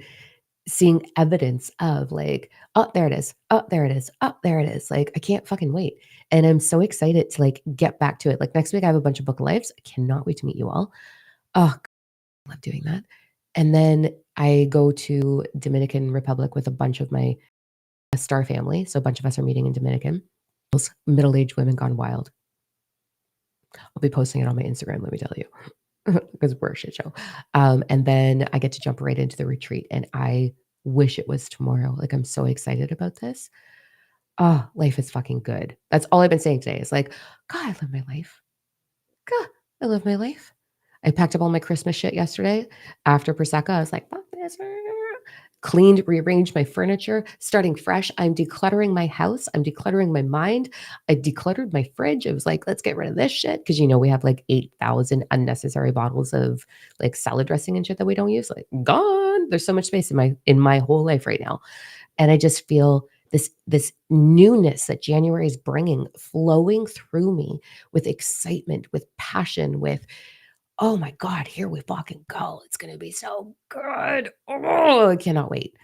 [SPEAKER 1] seeing evidence of like, "Oh, there it is. Oh, there it is. Oh, there it is." Like, I can't fucking wait. And I'm so excited to like get back to it. Like next week I have a bunch of book lives. I cannot wait to meet you all. Oh, I love doing that. And then I go to Dominican Republic with a bunch of my star family. So a bunch of us are meeting in Dominican. Middle-aged women gone wild. I'll be posting it on my Instagram, let me tell you. Because we're a shit show. And then I get to jump right into the retreat, and I wish it was tomorrow. Like, I'm so excited about this. Oh, life is fucking good. That's all I've been saying today is like, God, I live my life. God, I live my life. I packed up all my Christmas shit yesterday after Prosecco. I was like, fuck this. Cleaned, rearranged my furniture, starting fresh. I'm decluttering my house. I'm decluttering my mind. I decluttered my fridge. It was like, let's get rid of this shit. Because, we have like 8,000 unnecessary bottles of like salad dressing and shit that we don't use. Like, gone. There's so much space in my whole life right now. And I just feel this newness that January is bringing flowing through me with excitement, with passion, with, oh my God, here we fucking go. It's going to be so good. Oh, I cannot wait.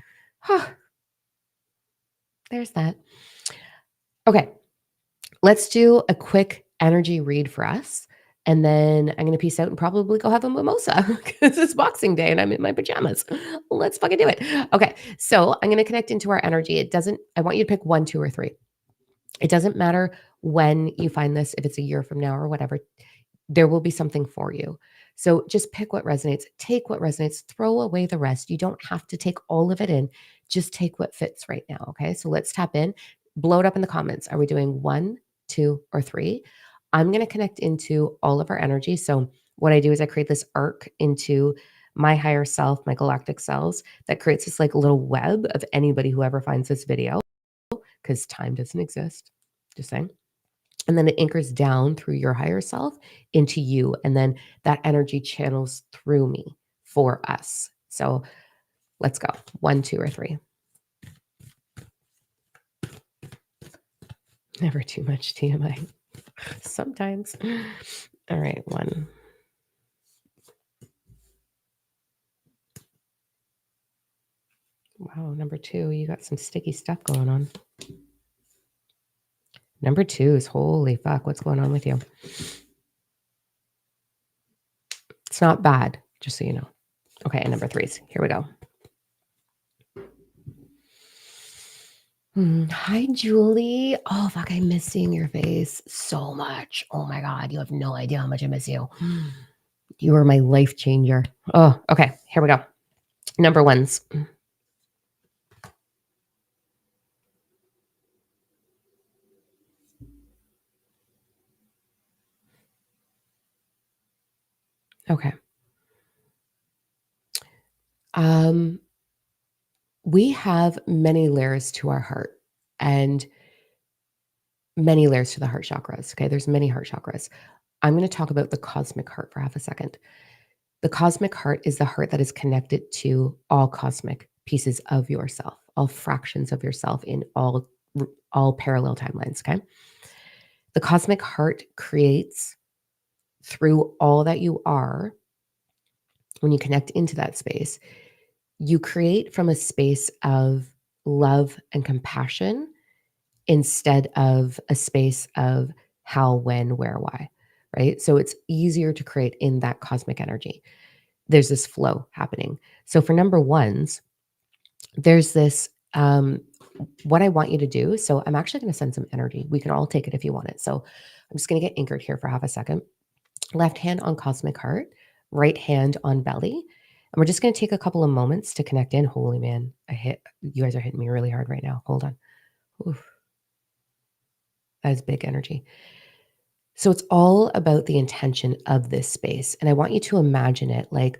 [SPEAKER 1] There's that. Okay, let's do a quick energy read for us. And then I'm going to peace out and probably go have a mimosa because it's Boxing Day and I'm in my pajamas. Let's fucking do it. Okay, so I'm going to connect into our energy. I want you to pick 1, 2, or 3. It doesn't matter when you find this, if it's a year from now or whatever, there will be something for you. So just pick what resonates, take what resonates, throw away the rest. You don't have to take all of it in. Just take what fits right now. Okay. So let's tap in, blow it up in the comments. Are we doing 1, 2, or 3? I'm going to connect into all of our energy. So what I do is I create this arc into my higher self, my galactic selves, that creates this like little web of anybody who ever finds this video because time doesn't exist. Just saying. And then it anchors down through your higher self into you. And then that energy channels through me for us. So let's go. 1, 2, or 3. Never too much TMI. Sometimes. All right, 1. Wow, number 2, you got some sticky stuff going on. Number 2 is holy fuck, what's going on with you? It's not bad, just so you know. Okay, and number 3s. Here we go. Hi, Julie. Oh, fuck, I miss seeing your face so much. Oh my God, you have no idea how much I miss you. You were my life changer. Oh, okay, here we go. Number 1s. Okay. We have many layers to our heart and many layers to the heart chakras. Okay. There's many heart chakras. I'm going to talk about the cosmic heart for half a second. The cosmic heart is the heart that is connected to all cosmic pieces of yourself, all fractions of yourself in all parallel timelines. Okay. The cosmic heart creates through all that you are. When you connect into that space, you create from a space of love and compassion instead of a space of how, when, where, why, right? So it's easier to create in that cosmic energy. There's this flow happening. So for number 1s, there's this what I want you to do. So I'm actually going to send some energy. We can all take it if you want it. So I'm just going to get anchored here for half a second. Left hand on cosmic heart, right hand on belly. And we're just going to take a couple of moments to connect in. Holy man, you guys are hitting me really hard right now. Hold on. Oof, that is big energy. So it's all about the intention of this space. And I want you to imagine it like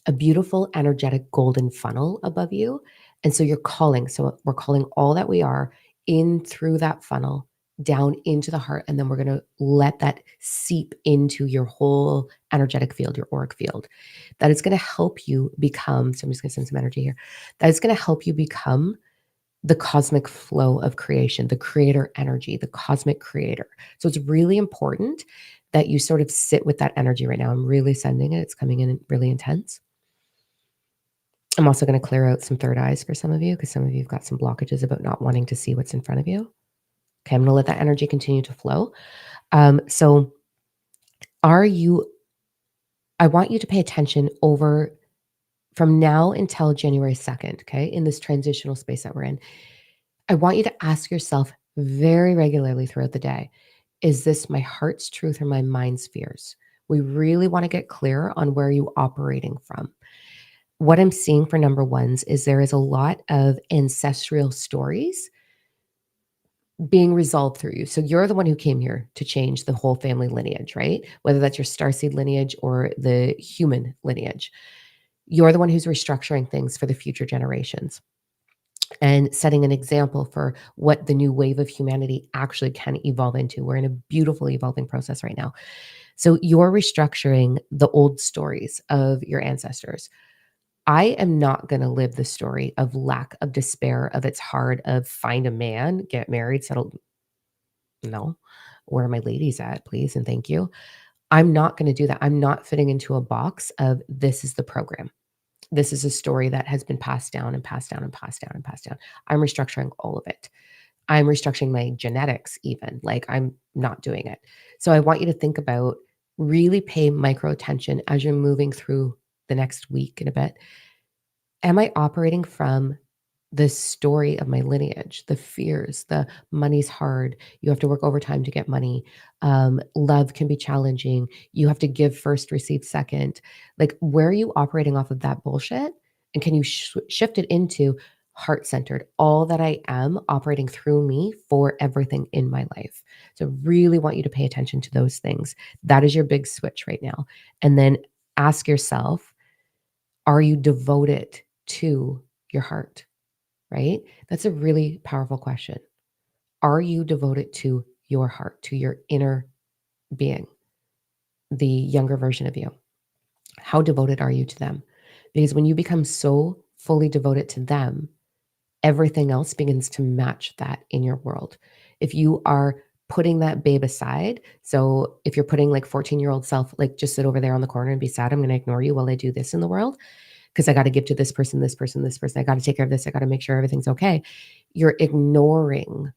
[SPEAKER 1] a beautiful, energetic golden funnel above you. And so you're calling. So we're calling all that we are in through that funnel down into the heart. And then we're going to let that seep into your whole energetic field, your auric field. That is going to help you become. So I'm just going to send some energy here. That is going to help you become the cosmic flow of creation, the creator energy, the cosmic creator. So it's really important that you sort of sit with that energy right now. I'm really sending it. It's coming in really intense. I'm also going to clear out some third eyes for some of you because some of you have got some blockages about not wanting to see what's in front of you. Okay, I'm going to let that energy continue to flow. So I want you to pay attention over from now until January 2nd, okay, in this transitional space that we're in. I want you to ask yourself very regularly throughout the day, is this my heart's truth or my mind's fears? We really want to get clear on where you're operating from. What I'm seeing for number 1s is there is a lot of ancestral stories being resolved through you. So you're the one who came here to change the whole family lineage, right? Whether that's your starseed lineage or the human lineage. You're the one who's restructuring things for the future generations and setting an example for what the new wave of humanity actually can evolve into. We're in a beautiful evolving process right now. So you're restructuring the old stories of your ancestors. I am not going to live the story of lack, of despair, of it's hard, of find a man, get married, settle. No, where are my ladies at, please? And thank you. I'm not going to do that. I'm not fitting into a box of this is the program. This is a story that has been passed down and passed down and passed down and passed down. I'm restructuring all of it. I'm restructuring my genetics, even. Like I'm not doing it. So I want you to think about really pay micro attention as you're moving through the next week and a bit. Am I operating from the story of my lineage, the fears, the money's hard, you have to work overtime to get money, love can be challenging, you have to give first, receive second. Like, where are you operating off of that bullshit? And can you shift it into heart centered, all that I am operating through me for everything in my life? So, really want you to pay attention to those things. That is your big switch right now. And then ask yourself, are you devoted to your heart? Right? That's a really powerful question. Are you devoted to your heart, to your inner being, the younger version of you? How devoted are you to them? Because when you become so fully devoted to them, everything else begins to match that in your world. If you are putting that babe aside, so if you're putting like 14-year-old self, like just sit over there on the corner and be sad, I'm going to ignore you while I do this in the world because I got to give to this person, this person, this person. I got to take care of this. I got to make sure everything's okay. You're ignoring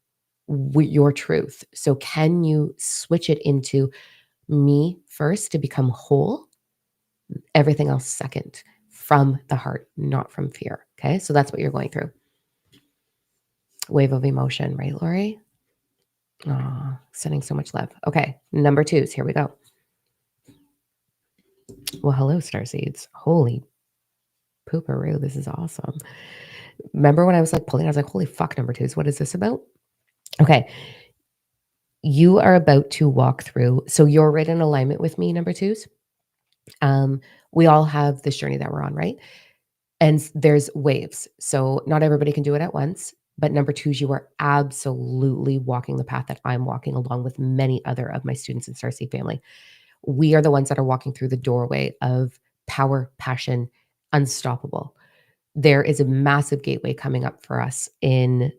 [SPEAKER 1] your truth. So can you switch it into me first to become whole, everything else second, from the heart, not from fear? Okay. So that's what you're going through. Wave of emotion, right, Lori? Oh, sending so much love. Okay. Number 2s. Here we go. Well, hello, starseeds. Holy pooperoo. This is awesome. Remember when I was like pulling, I was like, holy fuck, number 2s. What is this about? Okay. You are about to walk through. So you're right in alignment with me, number 2s. We all have this journey that we're on, right? And there's waves. So not everybody can do it at once. But number 2s, you are absolutely walking the path that I'm walking along with many other of my students in Starseed family. We are the ones that are walking through the doorway of power, passion, unstoppable. There is a massive gateway coming up for us in,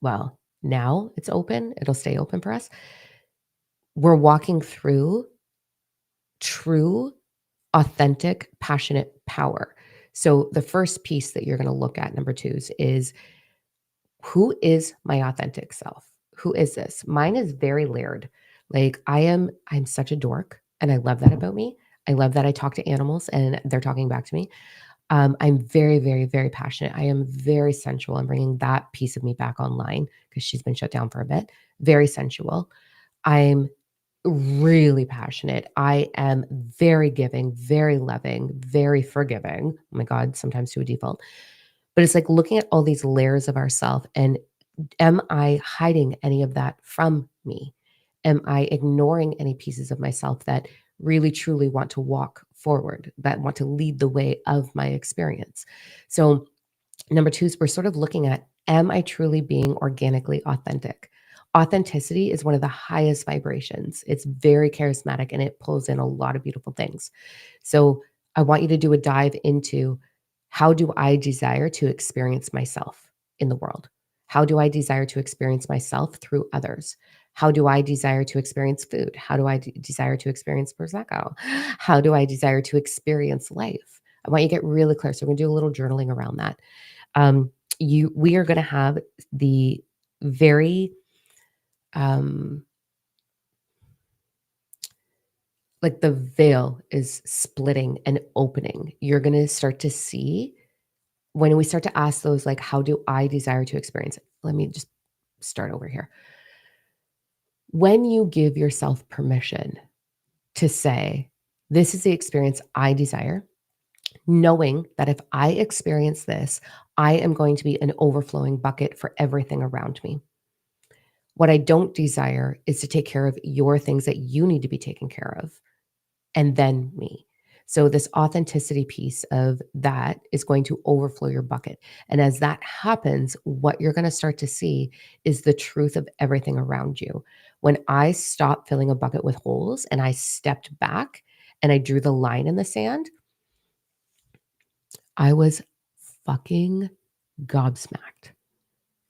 [SPEAKER 1] well, now it's open. It'll stay open for us. We're walking through true, authentic, passionate power. So the first piece that you're going to look at, number 2s, is who is my authentic self? Who is this? Mine is very layered. Like I'm such a dork and I love that about me. I love that I talk to animals and they're talking back to me. I'm very, very, very passionate. I am very sensual. I'm bringing that piece of me back online because she's been shut down for a bit. Very sensual. I'm really passionate. I am very giving, very loving, very forgiving. Oh my God, sometimes to a default. But it's like looking at all these layers of ourself and am I hiding any of that from me? Am I ignoring any pieces of myself that really truly want to walk forward, that want to lead the way of my experience? So, number 2s, we're sort of looking at, am I truly being organically authentic? Authenticity is one of the highest vibrations. It's very charismatic and it pulls in a lot of beautiful things. So, I want you to do a dive into, how do I desire to experience myself in the world? How do I desire to experience myself through others? How do I desire to experience food? How do I desire to experience Prosecco? How do I desire to experience life? I want you to get really clear. So we're going to do a little journaling around that. Um, we are going to have the very like the veil is splitting and opening. You're going to start to see when we start to ask those, like, how do I desire to experience it? Let me just start over here. When you give yourself permission to say, this is the experience I desire, knowing that if I experience this, I am going to be an overflowing bucket for everything around me. What I don't desire is to take care of your things that you need to be taken care of, and then me. So, this authenticity piece of that is going to overflow your bucket. And as that happens, what you're going to start to see is the truth of everything around you. When I stopped filling a bucket with holes and I stepped back and I drew the line in the sand, I was fucking gobsmacked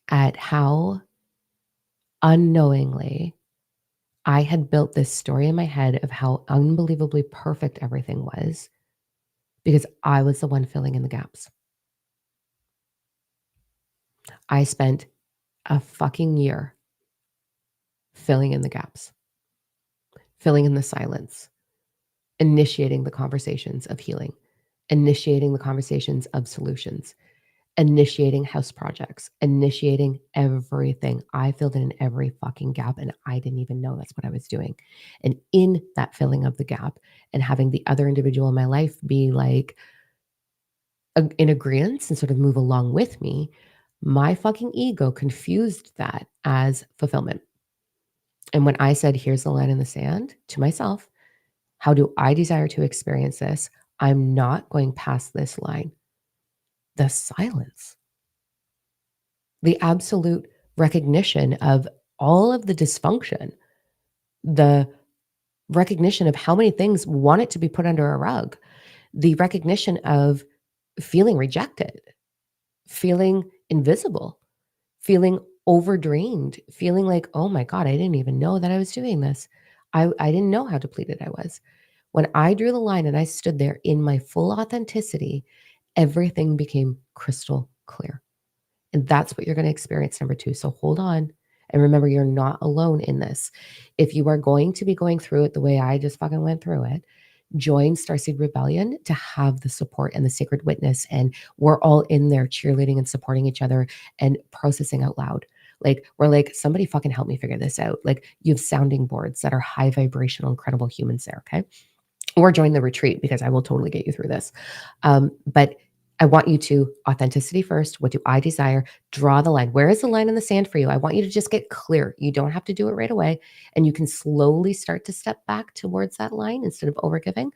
[SPEAKER 1] at how unknowingly I had built this story in my head of how unbelievably perfect everything was because I was the one filling in the gaps. I spent a fucking year filling in the gaps, filling in the silence, initiating the conversations of healing, initiating the conversations of solutions, initiating house projects, initiating everything. I filled in every fucking gap and I didn't even know that's what I was doing. And in that filling of the gap and having the other individual in my life be like in agreement and sort of move along with me, my fucking ego confused that as fulfillment. And when I said, here's the line in the sand to myself, how do I desire to experience this? I'm not going past this line. The silence, the absolute recognition of all of the dysfunction, the recognition of how many things want it to be put under a rug, the recognition of feeling rejected, feeling invisible, feeling overdrained, feeling like, "Oh my god, I didn't even know that I was doing this. I didn't know how depleted I was." When I drew the line and I stood there in my full authenticity, everything became crystal clear. And that's what you're going to experience number 2. So hold on. And remember, you're not alone in this. If you are going to be going through it the way I just fucking went through it, join Starseed Rebellion to have the support and the sacred witness. And we're all in there cheerleading and supporting each other and processing out loud. Like, we're like, somebody fucking help me figure this out. Like, you have sounding boards that are high vibrational, incredible humans there. Okay. Or join the retreat because I will totally get you through this. But I want you to authenticity first. What do I desire? Draw the line. Where is the line in the sand for you? I want you to just get clear. You don't have to do it right away. And you can slowly start to step back towards that line instead of overgiving.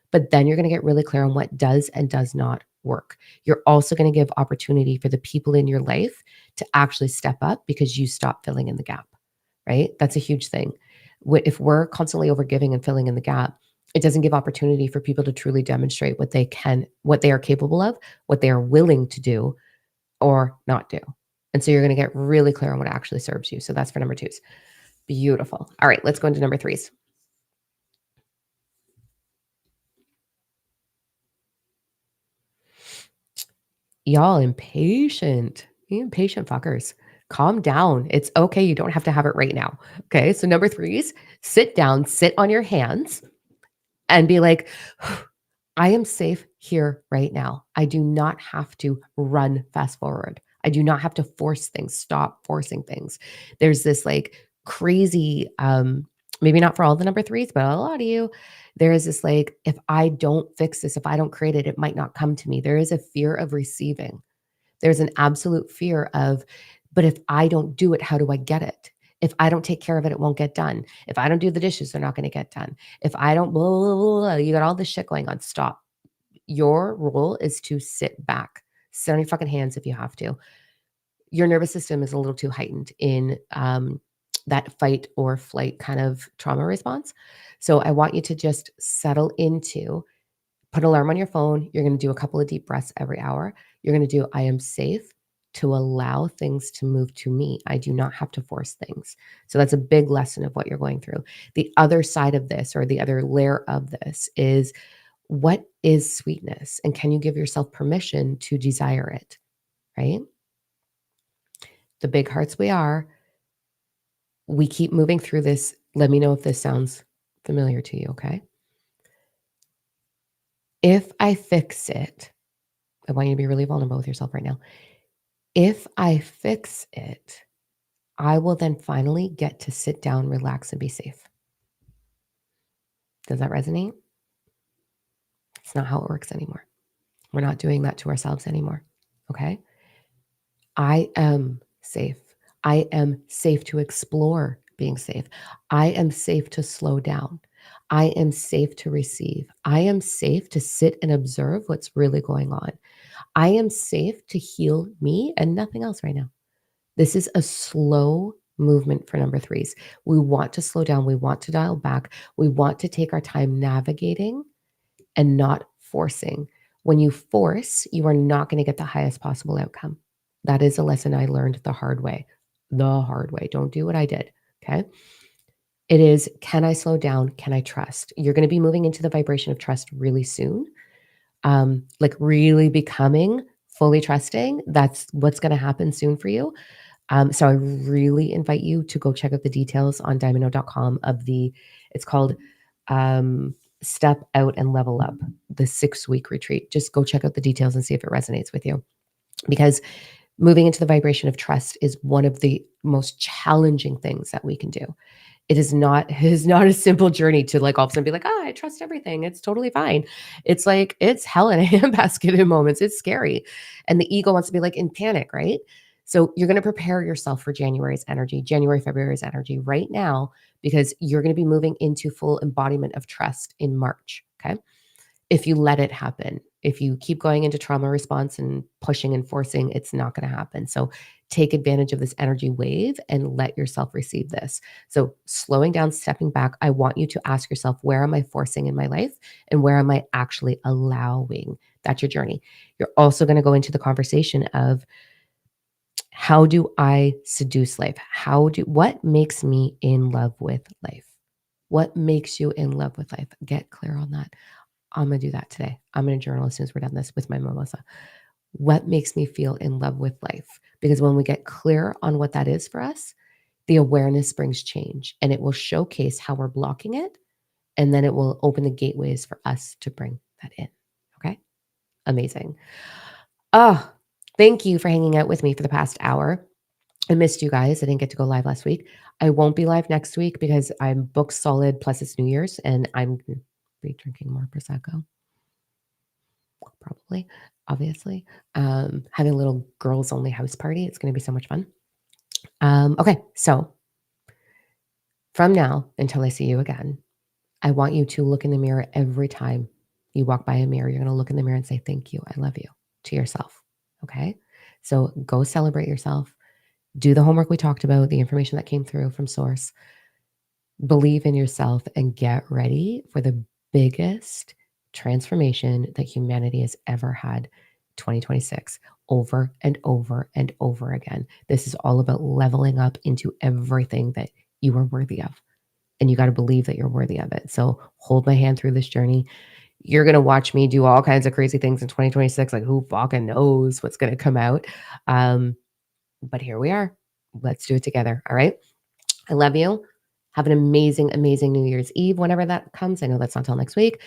[SPEAKER 1] But then you're going to get really clear on what does and does not work. You're also going to give opportunity for the people in your life to actually step up because you stop filling in the gap, right? That's a huge thing. If we're constantly overgiving and filling in the gap, it doesn't give opportunity for people to truly demonstrate what they can, what they are capable of, what they are willing to do or not do. And so you're going to get really clear on what actually serves you. So that's for number 2s. Beautiful. All right, let's go into number 3s. Y'all impatient. You impatient fuckers. Calm down. It's okay. You don't have to have it right now. Okay. So number 3s, sit down, sit on your hands and be like, I am safe here right now. I do not have to run fast forward. I do not have to force things, stop forcing things. There's this like crazy, maybe not for all the number 3s, but a lot of you, there is this like, if I don't fix this, if I don't create it, it might not come to me. There is a fear of receiving. There's an absolute fear of, but if I don't do it, how do I get it? If I don't take care of it, it won't get done. If I don't do the dishes, they're not going to get done. If I don't, blah, blah, blah, blah, you got all this shit going on. Stop. Your role is to sit back, sit on your fucking hands if you have to. Your nervous system is a little too heightened in that fight or flight kind of trauma response. So I want you to just settle into, put an alarm on your phone. You're going to do a couple of deep breaths every hour. You're going to do, I am safe to allow things to move to me. I do not have to force things. So that's a big lesson of what you're going through. The other side of this, or the other layer of this, is what is sweetness? And can you give yourself permission to desire it? Right? The big hearts we are, we keep moving through this. Let me know if this sounds familiar to you. Okay. If I fix it, I want you to be really vulnerable with yourself right now. If I fix it, I will then finally get to sit down, relax, and be safe. Does that resonate? It's not how it works anymore. We're not doing that to ourselves anymore. Okay. I am safe. I am safe to explore being safe. I am safe to slow down. I am safe to receive. I am safe to sit and observe what's really going on. I am safe to heal me and nothing else right now. This is a slow movement for number 3s. We want to slow down. We want to dial back. We want to take our time navigating and not forcing. When you force, you are not going to get the highest possible outcome. That is a lesson I learned the hard way. The hard way. Don't do what I did. Okay. It is, can I slow down? Can I trust? You're going to be moving into the vibration of trust really soon. Like really becoming fully trusting. That's what's going to happen soon for you. So I really invite you to go check out the details on diamond.com of it's called Step Out and Level Up, the 6-week retreat. Just go check out the details and see if it resonates with you. Because moving into the vibration of trust is one of the most challenging things that we can do. It is not a simple journey to like all of a sudden be like, oh, I trust everything. It's totally fine. It's like, it's hell in a handbasket in moments. It's scary. And the ego wants to be like in panic, right? So you're going to prepare yourself for January's energy, January, February's energy right now, because you're going to be moving into full embodiment of trust in March. Okay. If you let it happen, if you keep going into trauma response and pushing and forcing, it's not going to happen. So take advantage of this energy wave and let yourself receive this. So slowing down, stepping back, I want you to ask yourself, where am I forcing in my life and where am I actually allowing? That's your journey. You're also going to go into the conversation of, How do I seduce life? What makes me in love with life? What makes you in love with life? Get clear on that. I'm gonna do that today. I'm gonna journal as soon as we're done this with my mimosa. What makes me feel in love with life? Because when we get clear on what that is for us, the awareness brings change and it will showcase how we're blocking it. And then it will open the gateways for us to bring that in. Okay. Amazing. Oh, thank you for hanging out with me for the past hour. I missed you guys. I didn't get to go live last week. I won't be live next week because I'm booked solid. Plus, it's New Year's and I'm gonna be drinking more Prosecco, probably, obviously. Having a little girls only house party. It's going to be so much fun. Okay. So from now until I see you again, I want you to look in the mirror every time you walk by a mirror. You're going to look in the mirror and say, thank you. I love you to yourself. Okay. So go celebrate yourself. Do the homework we talked about, the information that came through from source. Believe in yourself and get ready for the biggest transformation that humanity has ever had. 2026, over and over and over again. This is all about leveling up into everything that you are worthy of. And you got to believe that you're worthy of it. So hold my hand through this journey. You're going to watch me do all kinds of crazy things in 2026. Like, who fucking knows what's going to come out? But here we are. Let's do it together. All right. I love you. Have an amazing, amazing New Year's Eve whenever that comes. I know that's not till next week.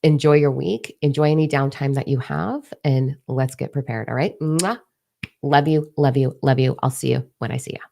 [SPEAKER 1] Enjoy your week. Enjoy any downtime that you have. And let's get prepared. All right. Mwah. Love you. Love you. Love you. I'll see you when I see you.